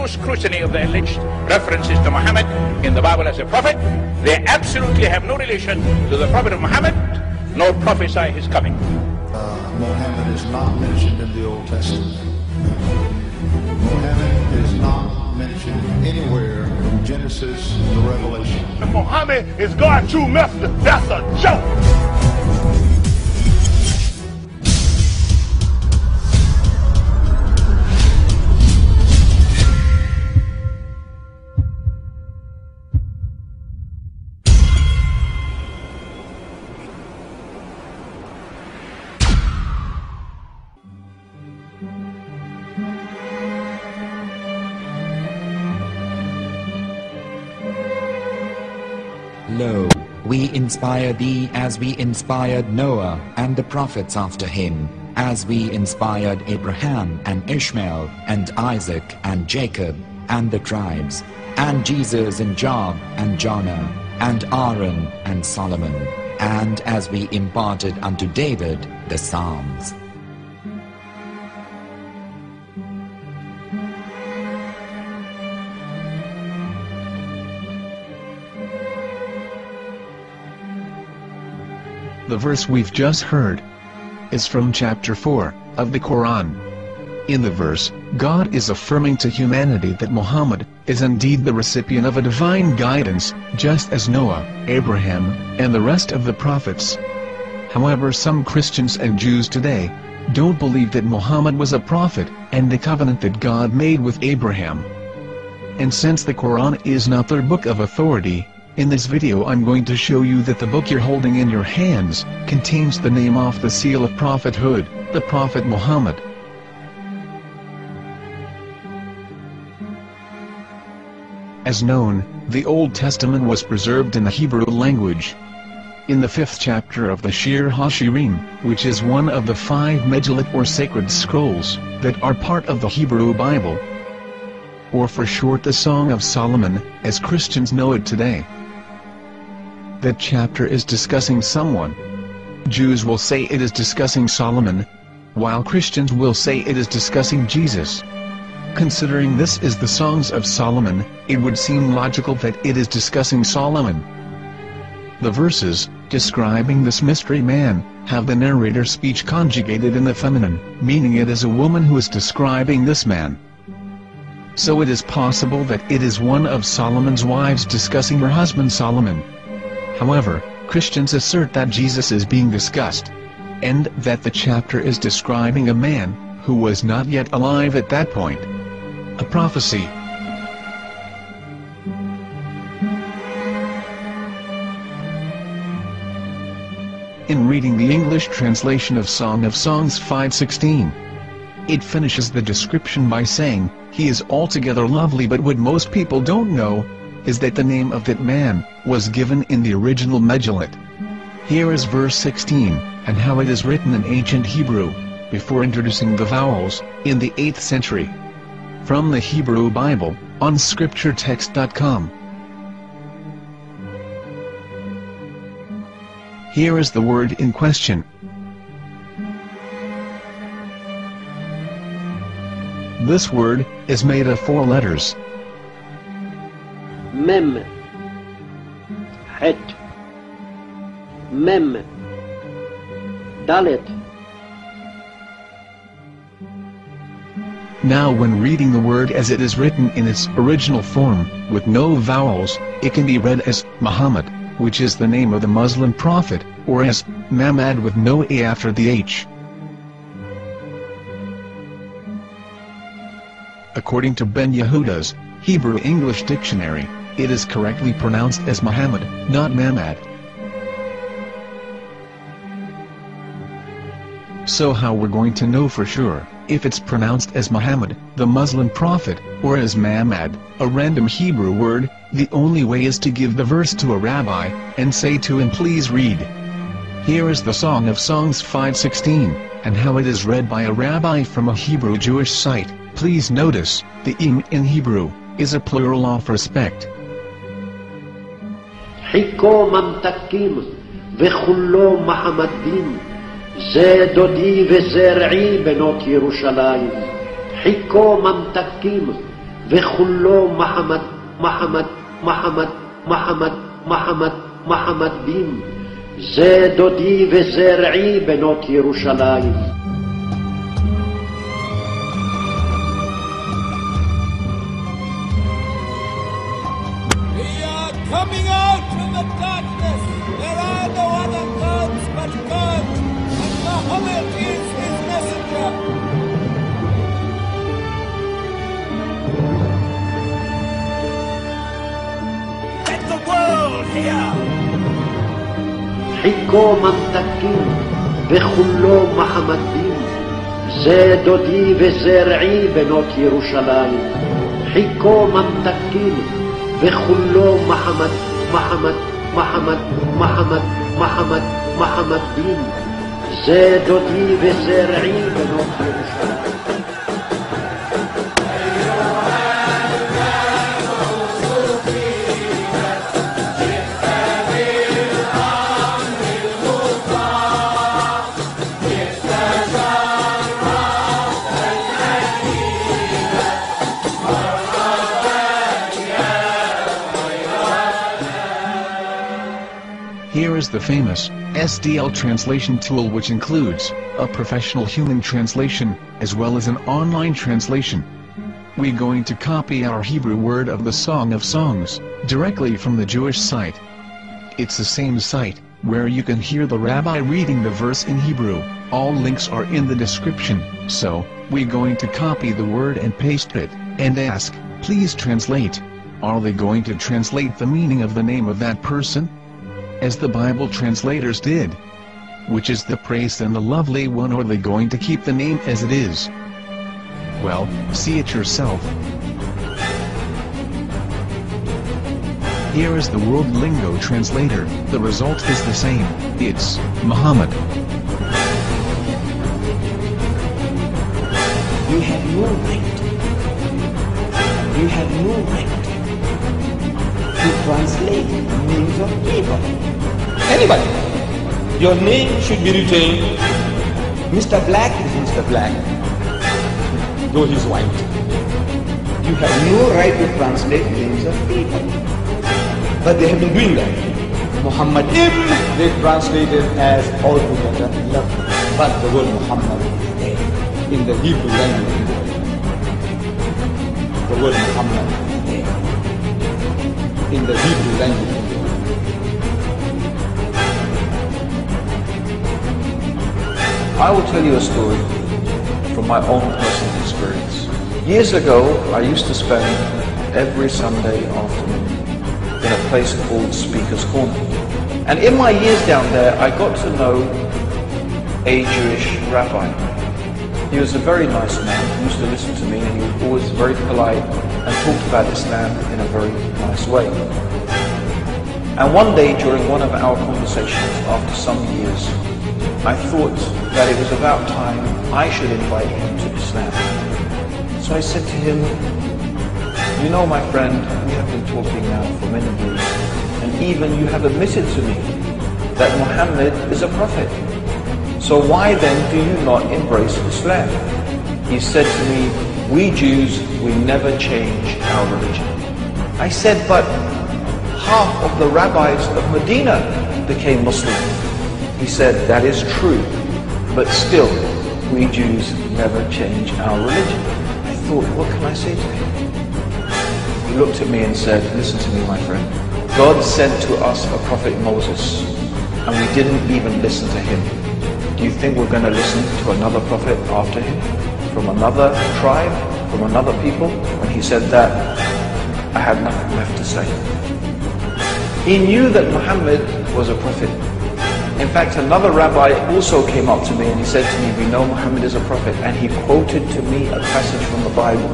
due scrutiny of the alleged references to Muhammad in the Bible as a prophet, they absolutely have no relation to the Prophet of Muhammad, nor prophesy his coming. Muhammad is not mentioned in the Old Testament. Muhammad is not mentioned anywhere from Genesis to Revelation. If Muhammad is God's true messenger, that's a joke. Lo, we inspire thee as we inspired Noah and the prophets after him, as we inspired Abraham and Ishmael and Isaac and Jacob and the tribes, and Jesus and Job and Jonah and Aaron and Solomon, and as we imparted unto David the Psalms. The verse we've just heard is from chapter 4 of the Quran. In the verse, God is affirming to humanity that Muhammad is indeed the recipient of a divine guidance, just as Noah, Abraham, and the rest of the prophets. However, some Christians and Jews today don't believe that Muhammad was a prophet and the covenant that God made with Abraham. And since the Quran is not their book of authority, in this video I'm going to show you that the book you're holding in your hands contains the name off the seal of prophethood, the Prophet Muhammad. As known, the Old Testament was preserved in the Hebrew language. In the 5th chapter of the Shir HaShirim, which is one of the 5 Megillat or sacred scrolls that are part of the Hebrew Bible, or for short the Song of Solomon, as Christians know it today. That chapter is discussing someone. Jews will say it is discussing Solomon, while Christians will say it is discussing Jesus. Considering this is the Songs of Solomon, it would seem logical that it is discussing Solomon. The verses, describing this mystery man, have the narrator's speech conjugated in the feminine, meaning it is a woman who is describing this man. So it is possible that it is one of Solomon's wives discussing her husband Solomon. However, Christians assert that Jesus is being discussed, and that the chapter is describing a man who was not yet alive at that point. A prophecy. In reading the English translation of Song of Songs 5:16, it finishes the description by saying, "He is altogether lovely," but what most people don't know is that the name of that man was given in the original Megillat. Here is verse 16, and how it is written in ancient Hebrew, before introducing the vowels, in the 8th century. From the Hebrew Bible, on scripturetext.com. Here is the word in question. This word is made of 4 letters. Mem, Het, Mem, Dalet. Now when reading the word as it is written in its original form, with no vowels, it can be read as Muhammad, which is the name of the Muslim prophet, or as Mamad with no A after the H. According to Ben Yehuda's Hebrew English Dictionary, it is correctly pronounced as Muhammad, not Mamad. So how we're going to know for sure if it's pronounced as Muhammad, the Muslim prophet, or as Mamad, a random Hebrew word? The only way is to give the verse to a rabbi and say to him, "Please read." Here is the Song of Songs 5:16, and how it is read by a rabbi from a Hebrew Jewish site. Please notice, the im in Hebrew is a plural of respect. חיכו ממתקים וכולו מחמדים, זה דודי וזרעי בנות ירושלים. חיכו ממתקים וכולו מחמד, מחמד, מחמד, מחמד, מחמד, מחמד דין. זה דודי וזרעי בנות ירושלים. We are coming out from the darkness. There are no other gods but God, and Mahomet is his messenger. Let the world hear. חיכו ממתקים וכולו מחמד דין. זה דודי וזרעי בנות ירושלים. חיכו ממתקים וכולו מחמד, מחמד, מחמד, מחמד, מחמד, מחמד דין. זה דודי וזרעי בנות ירושלים. Here is the famous SDL translation tool, which includes a professional human translation as well as an online translation. We're going to copy our Hebrew word of the Song of Songs directly from the Jewish site. It's the same site where you can hear the rabbi reading the verse in Hebrew. All links are in the description, so we're going to copy the word and paste it and ask, please translate. Are they going to translate the meaning of the name of that person, as the Bible translators did? Which is the praised and the lovely one, or are they going to keep the name as it is? Well, see it yourself. Here is the World Lingo Translator. The result is the same. It's Muhammad. You have no right. You have no right to translate names of people. Anybody. Your name should be retained. Mr. Black is Mr. Black, though he's white. You have no right to translate names of people. But they have been doing that. Muhammad ibn, they translated as altogether lovely. But the word Muhammad in the Hebrew language, the word Muhammad in the Hebrew language. I will tell you a story from my own personal experience. Years ago, I used to spend every Sunday afternoon in a place called Speaker's Corner. And in my years down there, I got to know a Jewish rabbi. He was a very nice man, he used to listen to me, and he was always very polite and talked about Islam in a very nice way. And one day during one of our conversations, after some years, I thought that it was about time I should invite him to Islam. So I said to him, you know, my friend, we have been talking now for many years, and even you have admitted to me that Muhammad is a prophet. So why then do you not embrace Islam? He said to me, we Jews, we never change our religion. I said, but half of the rabbis of Medina became Muslim. He said, that is true, but still, we Jews never change our religion. I thought, what can I say to him? He looked at me and said, listen to me, my friend. God sent to us a prophet Moses, and we didn't even listen to him. Do you think we're going to listen to another prophet after him? From another tribe? From another people? When he said that, I had nothing left to say. He knew that Muhammad was a prophet. In fact, another rabbi also came up to me and he said to me, we know Muhammad is a prophet, and he quoted to me a passage from the Bible